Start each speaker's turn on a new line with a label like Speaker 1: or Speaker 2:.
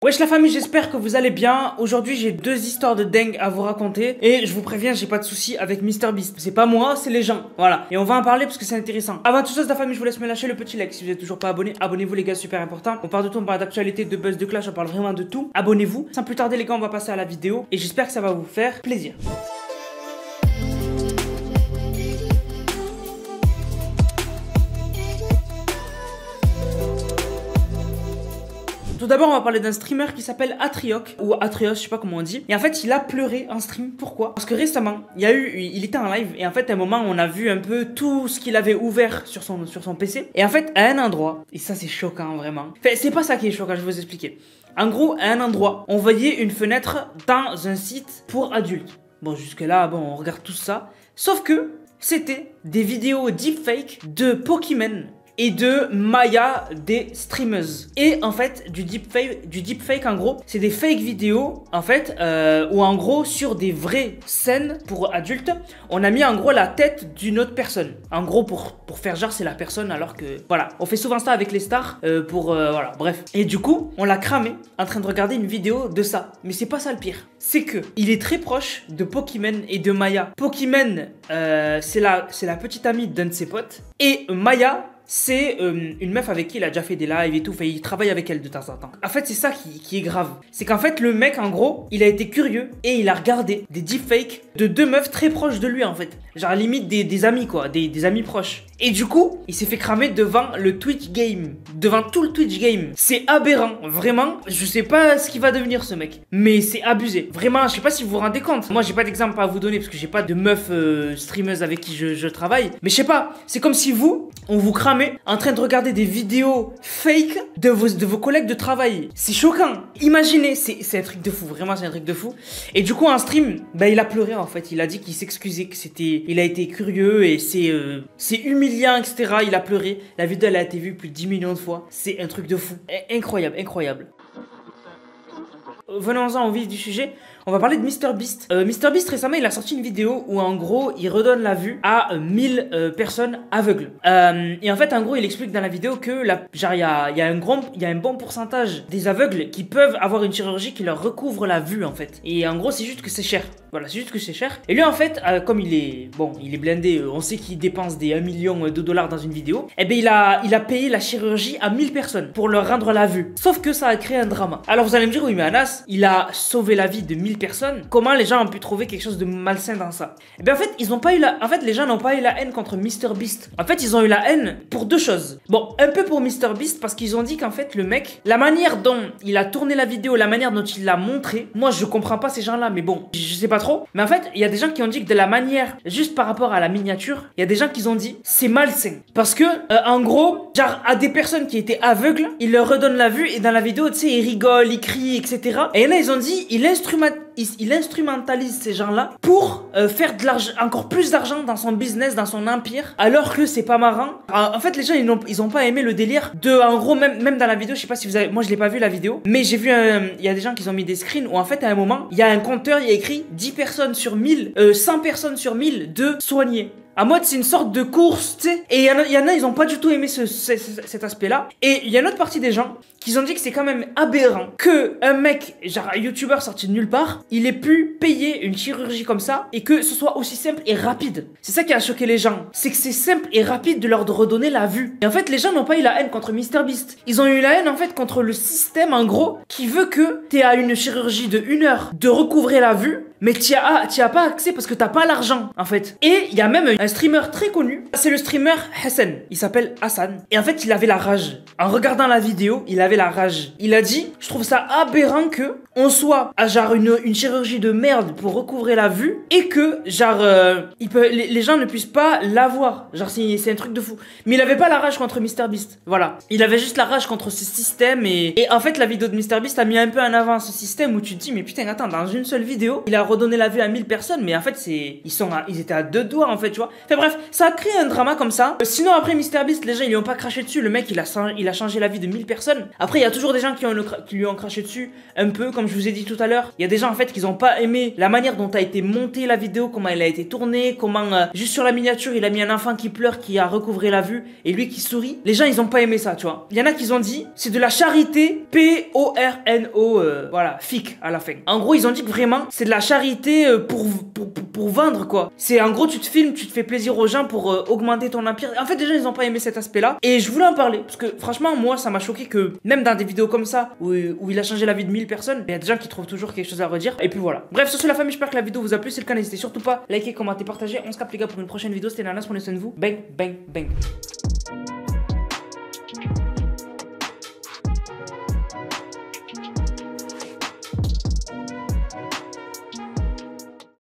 Speaker 1: Wesh la famille, j'espère que vous allez bien. Aujourd'hui j'ai deux histoires de dingue à vous raconter. Et je vous préviens, j'ai pas de soucis avec MrBeast. C'est pas moi, c'est les gens, voilà. Et on va en parler parce que c'est intéressant. Avant toute chose la famille, je vous laisse me lâcher le petit like. Si vous êtes toujours pas abonné, abonnez-vous les gars, super important. On parle de tout, on parle d'actualité, de buzz, de clash, on parle vraiment de tout. Abonnez-vous. Sans plus tarder les gars, on va passer à la vidéo. Et j'espère que ça va vous faire plaisir. Tout d'abord, on va parler d'un streamer qui s'appelle Atrioc, ou Atrios, je sais pas comment on dit. Et en fait, il a pleuré en stream. Pourquoi? Parce que récemment, il était en live, et en fait, à un moment, on a vu un peu tout ce qu'il avait ouvert sur son PC. Et en fait, à un endroit, et ça c'est choquant vraiment. Enfin, c'est pas ça qui est choquant, je vais vous expliquer. En gros, à un endroit, on voyait une fenêtre dans un site pour adultes. Bon, jusque là, bon, on regarde tout ça. Sauf que c'était des vidéos deepfake de Pokémon et de Maya des streamers. Et en fait, du deepfake en gros, c'est des fake vidéos en fait, où en gros, sur des vraies scènes pour adultes, on a mis en gros la tête d'une autre personne. En gros, pour faire genre c'est la personne alors que, voilà. On fait souvent ça avec les stars, voilà, bref. Et du coup, on l'a cramé en train de regarder une vidéo de ça. Mais c'est pas ça le pire. C'est que il est très proche de Pokémon et de Maya. Pokémon, c'est la petite amie d'un de ses potes. Et Maya, c'est une meuf avec qui il a déjà fait des lives et tout, enfin, il travaille avec elle de temps en temps. En fait, c'est ça qui est grave. C'est qu'en fait, le mec, en gros, il a été curieux et il a regardé des deepfakes de deux meufs très proches de lui, en fait. Genre, limite des amis, quoi, des amis proches. Et du coup, il s'est fait cramer devant le Twitch Game. Devant tout le Twitch Game. C'est aberrant, vraiment. Je sais pas ce qu'il va devenir, ce mec. Mais c'est abusé. Vraiment, je sais pas si vous vous rendez compte. Moi, j'ai pas d'exemple à vous donner parce que j'ai pas de meuf streameuse avec qui je travaille. Mais je sais pas, c'est comme si on vous cramait en train de regarder des vidéos fake de vos collègues de travail. C'est choquant. Imaginez, c'est un truc de fou. Vraiment, c'est un truc de fou. Et du coup, en stream, bah, il a pleuré en fait. Il a dit qu'il s'excusait, il a été curieux et c'est humiliant, etc. Il a pleuré. La vidéo, elle a été vue plus de 10 millions de fois. C'est un truc de fou. Incroyable, incroyable. Venons-en au vif du sujet. On va parler de MrBeast. MrBeast récemment il a sorti une vidéo où en gros il redonne la vue à 1000 personnes aveugles. Et en fait en gros il explique dans la vidéo que genre il y a un bon pourcentage des aveugles qui peuvent avoir une chirurgie qui leur recouvre la vue en fait. Et en gros c'est juste que c'est cher. Voilà, c'est juste que c'est cher. Et lui en fait comme il est blindé, on sait qu'il dépense des 1 million de dollars dans une vidéo. Et ben il a payé la chirurgie à 1000 personnes pour leur rendre la vue. Sauf que ça a créé un drama. Alors vous allez me dire oui mais Anas, il a sauvé la vie de 1000 personnes. Comment les gens ont pu trouver quelque chose de malsain dans ça? Et bien en fait, les gens n'ont pas eu la haine contre MrBeast. En fait, ils ont eu la haine pour deux choses. Bon, un peu pour MrBeast parce qu'ils ont dit qu'en fait, le mec, la manière dont il a tourné la vidéo, la manière dont il l'a montré, moi je comprends pas ces gens-là, mais bon, je sais pas trop. Mais en fait, il y a des gens qui ont dit que de la manière, juste par rapport à la miniature, il y a des gens qui ont dit c'est malsain. Parce que, en gros, genre à des personnes qui étaient aveugles, il leur redonne la vue et dans la vidéo, tu sais, ils rigolent, ils crient, etc. Et il y en a, ils ont dit, il instrumentalise ces gens-là pour faire de l'argent, encore plus d'argent dans son business, dans son empire, alors que c'est pas marrant. En fait, les gens, ils ont pas aimé le délire de, en gros, même dans la vidéo, je sais pas si vous avez, moi je l'ai pas vu la vidéo, mais j'ai vu, il y a des gens qui ont mis des screens où en fait, à un moment, il y a un compteur, il y a écrit 10 personnes sur 1000, 100 personnes sur 1000 de soigner. En mode, c'est une sorte de course, tu sais. Et il y en a, ils ont pas du tout aimé cet aspect-là. Et il y a une autre partie des gens qui ont dit que c'est quand même aberrant que un mec, genre un youtubeur sorti de nulle part, il ait pu payer une chirurgie comme ça et que ce soit aussi simple et rapide. C'est ça qui a choqué les gens. C'est que c'est simple et rapide de leur redonner la vue. Et en fait, les gens n'ont pas eu la haine contre MrBeast. Ils ont eu la haine, en fait, contre le système, en gros, qui veut que t'aies à une chirurgie de 1 heure de recouvrer la vue, mais t'y as pas accès parce que t'as pas l'argent, en fait. Et il y a même un streamer très connu, c'est le streamer Hassan. Il s'appelle Hassan. Et en fait, il avait la rage. En regardant la vidéo, il avait la rage. Il a dit, je trouve ça aberrant que on soit à genre une chirurgie de merde pour recouvrer la vue et que genre les gens ne puissent pas la voir. Genre c'est un truc de fou. Mais il avait pas la rage contre MrBeast. Voilà. Il avait juste la rage contre ce système et en fait la vidéo de MrBeast a mis un peu en avant ce système où tu te dis mais putain attends, dans une seule vidéo, il a redonné la vue à 1000 personnes mais en fait ils étaient à 2 doigts en fait, tu vois. Enfin bref, ça a créé un drama comme ça. Sinon après MrBeast, les gens ils lui ont pas craché dessus. Le mec il a changé la vie de 1000 personnes. Après il y a toujours des gens qui lui ont craché dessus un peu comme comme je vous ai dit tout à l'heure, il y a des gens en fait qui ont pas aimé la manière dont a été montée la vidéo, comment elle a été tournée, comment juste sur la miniature il a mis un enfant qui pleure, qui a recouvré la vue et lui qui sourit. Les gens ils ont pas aimé ça, tu vois. Il y en a qui ont dit c'est de la charité, P-O-R-N-O, voilà, FIC à la fin. En gros ils ont dit que vraiment c'est de la charité pour vendre quoi. C'est en gros tu te filmes, tu te fais plaisir aux gens pour augmenter ton empire. En fait les gens ils ont pas aimé cet aspect là et je voulais en parler parce que franchement moi ça m'a choqué que même dans des vidéos comme ça où il a changé la vie de 1000 personnes, il y a des gens qui trouvent toujours quelque chose à redire et puis voilà. Bref, sur ce la famille, j'espère que la vidéo vous a plu. Si c'est le cas, n'hésitez surtout pas à liker, commenter, partager. On se capte les gars pour une prochaine vidéo. C'était Nanas, prenez soin de vous. Bang bang bang.